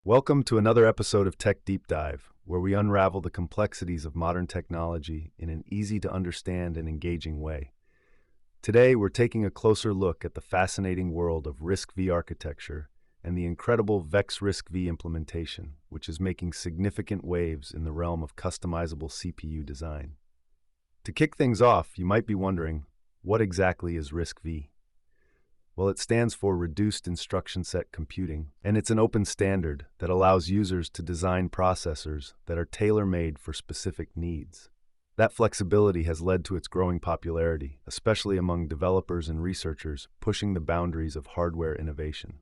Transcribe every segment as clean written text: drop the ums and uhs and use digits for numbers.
Welcome to another episode of Tech Deep Dive, where we unravel the complexities of modern technology in an easy-to-understand and engaging way. Today, we're taking a closer look at the fascinating world of RISC-V architecture and the incredible VexRiscv implementation, which is making significant waves in the realm of customizable CPU design. To kick things off, you might be wondering, what exactly is RISC-V? Well, it stands for Reduced Instruction Set Computing, and it's an open standard that allows users to design processors that are tailor-made for specific needs. That flexibility has led to its growing popularity, especially among developers and researchers pushing the boundaries of hardware innovation.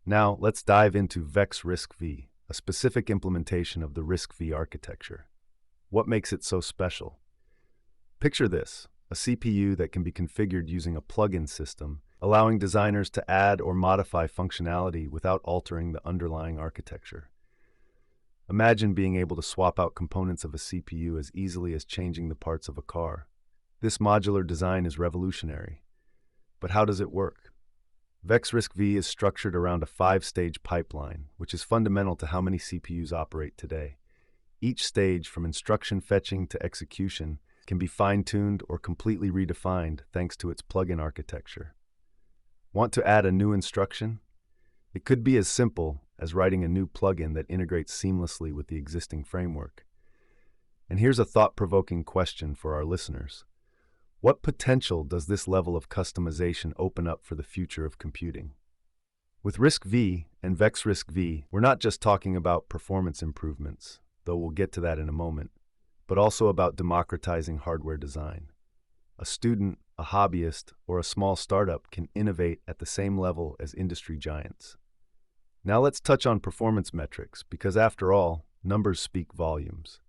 Now, let's dive into VexRiscv, a specific implementation of the RISC-V architecture. What makes it so special? Picture this, a CPU that can be configured using a plug-in system, allowing designers to add or modify functionality without altering the underlying architecture. Imagine being able to swap out components of a CPU as easily as changing the parts of a car. This modular design is revolutionary. But how does it work? VexRiscv is structured around a 5-stage pipeline, which is fundamental to how many CPUs operate today. Each stage, from instruction fetching to execution, can be fine-tuned or completely redefined thanks to its plug-in architecture. Want to add a new instruction? It could be as simple as writing a new plugin that integrates seamlessly with the existing framework. And here's a thought-provoking question for our listeners. What potential does this level of customization open up for the future of computing? With RISC-V and VexRiscv, we're not just talking about performance improvements, though we'll get to that in a moment, but also about democratizing hardware design. A student, a hobbyist, or a small startup can innovate at the same level as industry giants. Now let's touch on performance metrics, because after all, numbers speak volumes.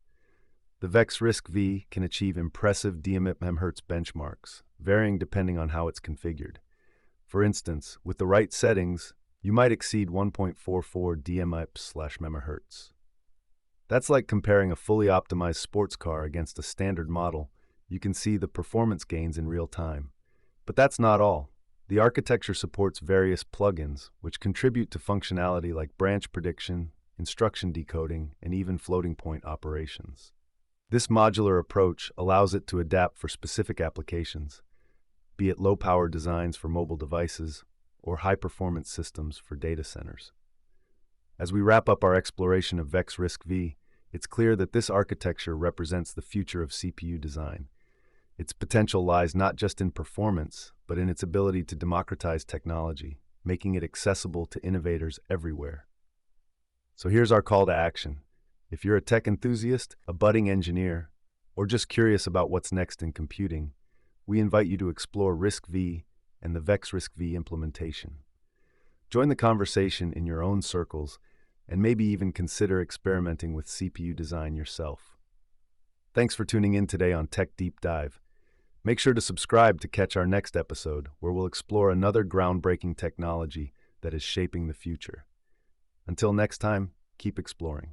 The VexRiscv can achieve impressive dmHz benchmarks, varying depending on how it's configured. For instance, with the right settings, you might exceed 1.44 dmIPS/MHz. That's like comparing a fully optimized sports car against a standard model. You can see the performance gains in real time. But that's not all. The architecture supports various plugins, which contribute to functionality like branch prediction, instruction decoding, and even floating point operations. This modular approach allows it to adapt for specific applications, be it low-power designs for mobile devices or high-performance systems for data centers. As we wrap up our exploration of VexRiscv, it's clear that this architecture represents the future of CPU design. Its potential lies not just in performance, but in its ability to democratize technology, making it accessible to innovators everywhere. So here's our call to action. If you're a tech enthusiast, a budding engineer, or just curious about what's next in computing, we invite you to explore RISC-V and the VexRiscv implementation. Join the conversation in your own circles, and maybe even consider experimenting with CPU design yourself. Thanks for tuning in today on Tech Deep Dive. Make sure to subscribe to catch our next episode, where we'll explore another groundbreaking technology that is shaping the future. Until next time, keep exploring.